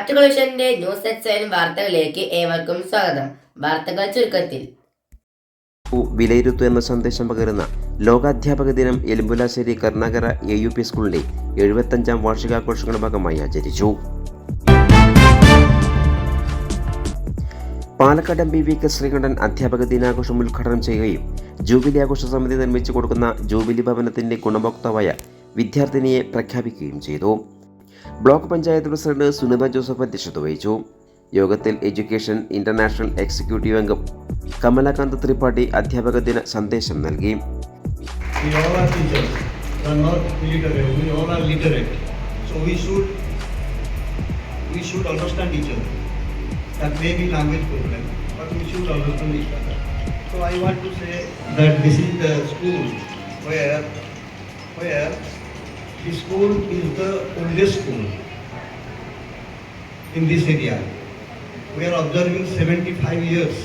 ആർട്ടുകളുടെ news section വാർത്തകളിലേക്ക് ഏവർക്കും സ്വാഗതം. വാർത്തകൾ ചുരുക്കത്തിൽ. വിലയിരുത്തു എന്ന സന്ദേശം പകരുന്ന ലോകാധ്യാപക ദിനം എലുമ്പുലാശ്ശേരി കരുണാകര AUP സ്കൂളിന്റെ 75ാം വാർഷികാഘോഷങ്ങളുടെ ഭാഗമായി ആചരിച്ചു. പാലക്കാട് MPV ശ്രീകണ്ഠൻ അധ്യാപക ദിനാഘോഷം ഉദ്ഘാടനം ചെയ്യുകയും ജൂബിലി ആഘോഷ സമിതി നിർമ്മിച്ചു കൊടുക്കുന്ന ജൂബിലി ഭവനത്തിന്റെ ഗുണഭോക്താവായ വിദ്യാർത്ഥിനിയെ പ്രഖ്യാപിക്കുകയും ചെയ്തു. ബ്ലോക്ക് പഞ്ചായത്ത് പ്രസിഡന്റ് സുനിത ജോസഫ് അധ്യക്ഷത വഹിച്ചു. യോഗത്തിൽ എഡ്യൂക്കേഷൻ ഇന്റർനാഷണൽ എക്സിക്യൂട്ടീവ് അംഗം കമലകാന്ത് ത്രിപാഠി അധ്യാപക ദിന സന്ദേശം നൽകി. That may be language problem, but we should understand each other. So I want to say that this is the school where the school is the oldest school in this area. We are observing 75 years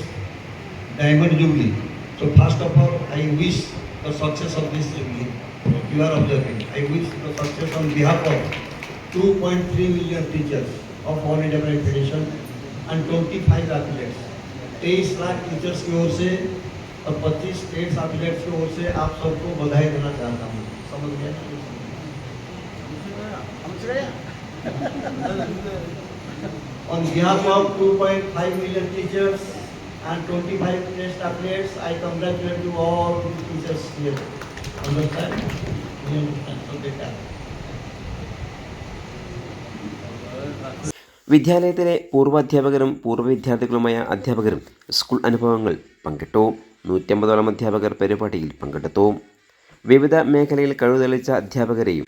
Diamond Jubilee. So first of all, I wish the success of this Jubilee. You are observing. I wish the success on behalf of 2.3 million teachers of All India Primary Federation and 25 athletes 23 lakh teachers की ओर से और 25 states athletes की ओर से आप सबको बधाई देना चाहता हूँ. समझ गया? On behalf of 2.5 million teachers and 25 test athletes, I congratulate you all teachers here. Understand? You understand? So better. വിദ്യാലയത്തിലെ പൂർവ്വാധ്യാപകരും പൂർവ്വ വിദ്യാർത്ഥികളുമായ അധ്യാപകരും സ്കൂൾ അനുഭവങ്ങൾ പങ്കിട്ടു. 150ഓളം അധ്യാപകർ പരിപാടിയിൽ പങ്കെടുത്തു. വിവിധ മേഖലയിൽ കഴിവ് തെളിയിച്ച അധ്യാപകരെയും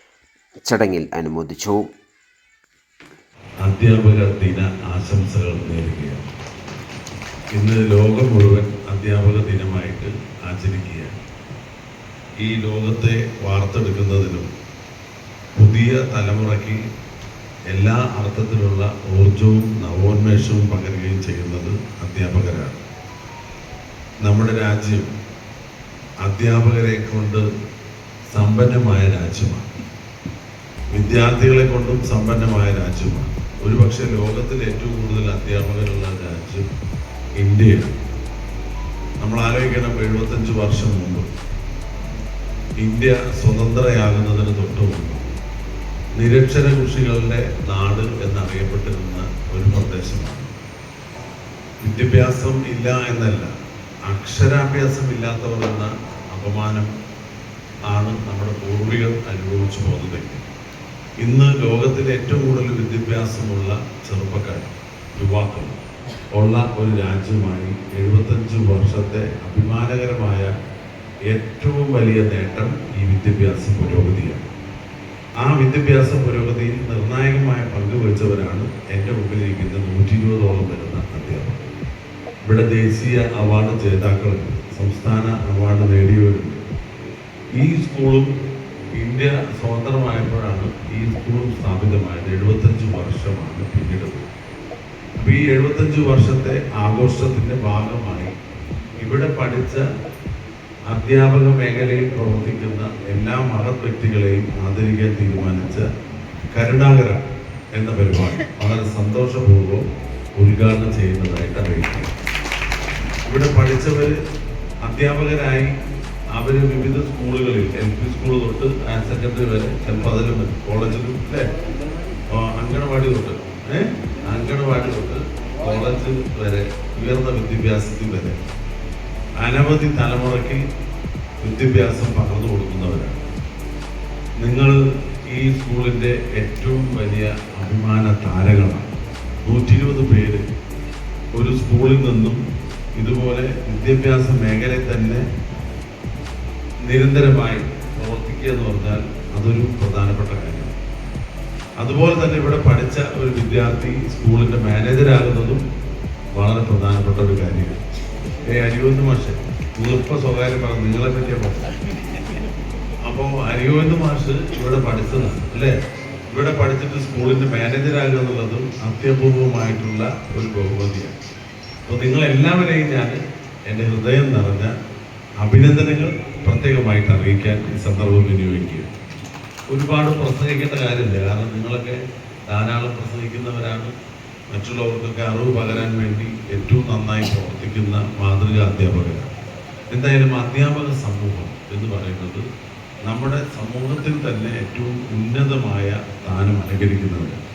ചടങ്ങിൽ അനുമോദിച്ചു. അധ്യാപക ദിന ആശംസകൾ നേരുകയാണ്. ഇന്ന് ലോകം മുഴുവൻ അധ്യാപക ദിനമായിട്ട് ആചരിക്കുകയാണ്. ഈ ലോകത്തെ വാർത്തെടുക്കുന്നതിനും പുതിയ തലമുറയ്ക്ക് എല്ലാ അർത്ഥത്തിലുള്ള ഊർജവും നവോന്മേഷവും പകരുകയും ചെയ്യുന്നത് അധ്യാപകരാണ്. നമ്മുടെ രാജ്യം അധ്യാപകരെ കൊണ്ട് സമ്പന്നമായ രാജ്യമാണ്. വിദ്യാർത്ഥികളെ കൊണ്ടും സമ്പന്നമായ രാജ്യമാണ്. ഒരുപക്ഷെ ലോകത്തിൽ ഏറ്റവും കൂടുതൽ അധ്യാപകരുള്ള രാജ്യം ഇന്ത്യയാണ്. നമ്മൾ ആലോചിക്കണം, 75 വർഷം മുമ്പ് ഇന്ത്യ സ്വതന്ത്രയാകുന്നതിന് തൊട്ട് മുമ്പ് നിരക്ഷര കൃഷികളുടെ നാട് എന്നറിയപ്പെട്ടിരുന്ന ഒരു പ്രദേശമാണ്. വിദ്യാഭ്യാസം ഇല്ല എന്നല്ല, അക്ഷരാഭ്യാസം ഇല്ലാത്തവർ എന്ന അപമാനം ആണ് നമ്മുടെ പൂർവികർ അനുഭവിച്ചു പോകുന്നതെങ്കിൽ ഇന്ന് ലോകത്തിലെ ഏറ്റവും കൂടുതൽ വിദ്യാഭ്യാസമുള്ള ചെറുപ്പക്കാർ, യുവാക്കൾ ഉള്ള ഒരു രാജ്യമായി 75 വർഷത്തെ അഭിമാനകരമായ ഏറ്റവും വലിയ നേട്ടം ഈ വിദ്യാഭ്യാസ പുരോഗതിയാണ്. ആ വിദ്യാഭ്യാസ പുരോഗതിയിൽ നിർണായകമായ പങ്ക് വഹിച്ചവരാണ് എൻ്റെ മുമ്പിലിരിക്കുന്ന 120ഓളം വരുന്ന അധ്യാപകർ. ഇവിടെ ദേശീയ അവാർഡ് ജേതാക്കളുണ്ട്, സംസ്ഥാന അവാർഡ് നേടിയവരുണ്ട്. ഈ സ്കൂളും ഇന്ത്യ സ്വതന്ത്രമായപ്പോഴാണ് ഈ സ്കൂളും സ്ഥാപിതമായത്. 75 വർഷമാണ് പിന്നിടുന്നത്. അപ്പോൾ ഈ 75 വർഷത്തെ ആഘോഷത്തിൻ്റെ ഭാഗമായി ഇവിടെ പഠിച്ച അധ്യാപക മേഖലയിൽ പ്രവർത്തിക്കുന്ന എല്ലാ മഹത് വ്യക്തികളെയും ആദരിക്കാൻ തീരുമാനിച്ച കരുണാകര എന്ന പരിപാടി വളരെ സന്തോഷപൂർവ്വം ഉദ്ഘാടനം ചെയ്യുന്നതായിട്ട് അറിയിക്കുന്നു. ഇവിടെ പഠിച്ചവർ അധ്യാപകരായി അവർ വിവിധ സ്കൂളുകളിൽ LP സ്കൂൾ തൊട്ട് ഹയർ സെക്കൻഡറി വരെ, ചിലപ്പോൾ അതിലും കോളേജിലും അല്ലേ, അങ്കണവാടി തൊട്ട് കോളേജ് വരെ, ഉയർന്ന വിദ്യാഭ്യാസത്തിൽ വരെ അനവധി തലമുറയ്ക്ക് വിദ്യാഭ്യാസം പകർന്നു കൊടുക്കുന്നവരാണ്. നിങ്ങൾ ഈ സ്കൂളിൻ്റെ ഏറ്റവും വലിയ അഭിമാന താരങ്ങളാണ്. 120 പേര് ഒരു സ്കൂളിൽ നിന്നും ഇതുപോലെ വിദ്യാഭ്യാസ മേഖലയിൽ തന്നെ നിരന്തരമായി പ്രവർത്തിക്കുക എന്ന് പറഞ്ഞാൽ അതൊരു പ്രധാനപ്പെട്ട കാര്യമാണ്. അതുപോലെ തന്നെ ഇവിടെ പഠിച്ച ഒരു വിദ്യാർത്ഥി സ്കൂളിൻ്റെ മാനേജരാകുന്നതും വളരെ പ്രധാനപ്പെട്ട ഒരു കാര്യമാണ്. അരിയോന്ന് മാഷ്, നിങ്ങളിപ്പോൾ സ്വകാര്യം പറഞ്ഞു, നിങ്ങളെ പറ്റിയാണ് പറഞ്ഞത്. അപ്പോൾ അരിയോന്ന് മാഷ് ഇവിടെ പഠിച്ചതാണ് അല്ലേ? ഇവിടെ പഠിച്ചിട്ട് സ്കൂളിൻ്റെ മാനേജരാകുക എന്നുള്ളതും അത്യപൂർവമായിട്ടുള്ള ഒരു ബഹുമതിയാണ്. അപ്പോൾ നിങ്ങളെല്ലാവരെയും ഞാൻ എൻ്റെ ഹൃദയം നിറഞ്ഞ അഭിനന്ദനങ്ങൾ പ്രത്യേകമായിട്ട് അറിയിക്കാൻ ഈ സന്ദർഭം വിനിയോഗിക്കുക. ഒരുപാട് പ്രസംഗിക്കേണ്ട കാര്യമില്ല, കാരണം നിങ്ങളൊക്കെ ധാരാളം പ്രസംഗിക്കുന്നവരാണ്, മറ്റുള്ളവർക്കൊക്കെ അറിവ് പകരാൻ വേണ്ടി ഏറ്റവും നന്നായി പ്രവർത്തിക്കുന്ന മാതൃകാ അധ്യാപകരാണ്. എന്തായാലും അധ്യാപക സമൂഹം എന്ന് പറയുന്നത് നമ്മുടെ സമൂഹത്തിൽ തന്നെ ഏറ്റവും ഉന്നതമായ സ്ഥാനം അലങ്കരിക്കുന്നവരാണ്.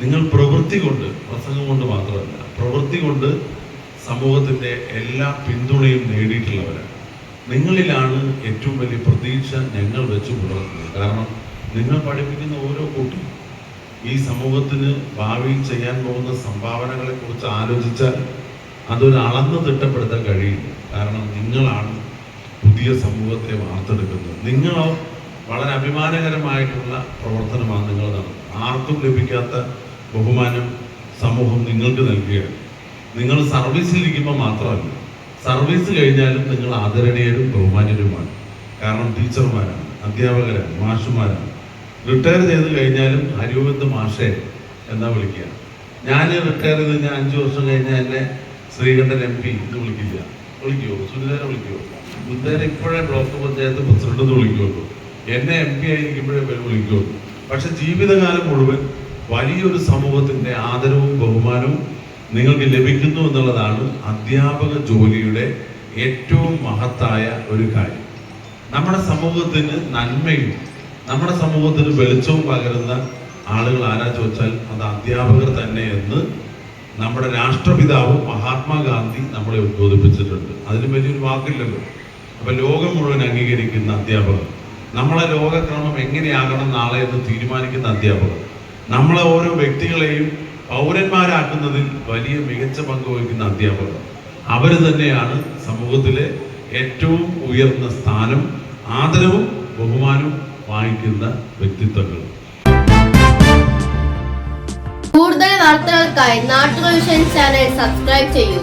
നിങ്ങൾ പ്രവൃത്തി കൊണ്ട്, പ്രസംഗം കൊണ്ട് മാത്രമല്ല, പ്രവൃത്തി കൊണ്ട് സമൂഹത്തിൻ്റെ എല്ലാ പിന്തുണയും നേടിയിട്ടുള്ളവരാണ്. നിങ്ങളിലാണ് ഏറ്റവും വലിയ പ്രതീക്ഷ ഞങ്ങൾ വെച്ച് പുലർത്തുന്നത്. കാരണം നിങ്ങൾ പഠിപ്പിക്കുന്ന ഓരോ കുട്ടിയും ഈ സമൂഹത്തിന് ഭാവിയിൽ ചെയ്യാൻ പോകുന്ന സംഭാവനകളെ കുറിച്ച് ആലോചിച്ചാൽ അതൊരു അളന്ന് തിട്ടപ്പെടുത്താൻ കഴിയില്ല. കാരണം നിങ്ങളാണ് പുതിയ സമൂഹത്തെ വാർത്തെടുക്കുന്നത്. നിങ്ങളോ വളരെ അഭിമാനകരമായിട്ടുള്ള പ്രവർത്തനമാണ് നിങ്ങൾ നടത്തുന്നത്. ആർക്കും ലഭിക്കാത്ത ബഹുമാനം സമൂഹം നിങ്ങൾക്ക് നൽകുകയാണ്. നിങ്ങൾ സർവീസിലിരിക്കുമ്പോൾ മാത്രമല്ല, സർവീസ് കഴിഞ്ഞാലും നിങ്ങൾ ആദരണീയരും ബഹുമാന്യരുമാണ്. കാരണം ടീച്ചർമാരാണ്, അധ്യാപകരാണ്, മാഷുമാരാണ്. റിട്ടയർ ചെയ്ത് കഴിഞ്ഞാലും ഹരിഗോവിന്ദ് മാഷേ എന്നാ വിളിക്കുക. ഞാൻ റിട്ടയർ ചെയ്ത് ഞാൻ 5 വർഷം കഴിഞ്ഞാൽ എന്നെ ശ്രീകണ്ഠൻ MP എന്ന് വിളിക്കില്ല. വിളിക്കുമോ? സുനിതനെ വിളിക്കുമോ? സുനിതനെ ഇപ്പോഴേ ബ്ലോക്ക് പഞ്ചായത്ത് പ്രസിഡന്റ് എന്ന് വിളിക്കുള്ളൂ. എന്നെ MP ആയിരിക്കുമ്പോഴേ വിളിക്കുള്ളൂ. പക്ഷെ ജീവിതകാലം മുഴുവൻ വലിയൊരു സമൂഹത്തിൻ്റെ ആദരവും ബഹുമാനവും നിങ്ങൾക്ക് ലഭിക്കുന്നു എന്നുള്ളതാണ് അധ്യാപക ജോലിയുടെ ഏറ്റവും മഹത്തായ ഒരു കാര്യം. നമ്മുടെ സമൂഹത്തിന് നന്മയും നമ്മുടെ സമൂഹത്തിന് വെളിച്ചവും പകരുന്ന ആളുകൾ ആരാ ചോദിച്ചാൽ അത് അധ്യാപകർ തന്നെ എന്ന് നമ്മുടെ രാഷ്ട്രപിതാവ് മഹാത്മാഗാന്ധി നമ്മളെ ഉദ്ബോധിപ്പിച്ചിട്ടുണ്ട്. അതിന് വലിയൊരു വാക്കില്ലല്ലോ. അപ്പം ലോകം മുഴുവൻ അംഗീകരിക്കുന്ന അധ്യാപകർ, നമ്മളെ ലോകക്രമം എങ്ങനെയാകണം നാളെ എന്ന് തീരുമാനിക്കുന്ന അധ്യാപകർ, നമ്മളെ ഓരോ വ്യക്തികളെയും പൗരന്മാരാക്കുന്നതിൽ വലിയ മികച്ച പങ്ക് വഹിക്കുന്ന അധ്യാപകർ, അവർ തന്നെയാണ് സമൂഹത്തിലെ ഏറ്റവും ഉയർന്ന സ്ഥാനം, ആദരവും ബഹുമാനവും വാങ്ങിക്കുന്ന വ്യക്തിത്വങ്ങൾ. കൂടുതൽ വാർത്തകൾക്കായി നാട്ടുകൾ വിഷൻ ചാനൽ സബ്സ്ക്രൈബ് ചെയ്യൂ.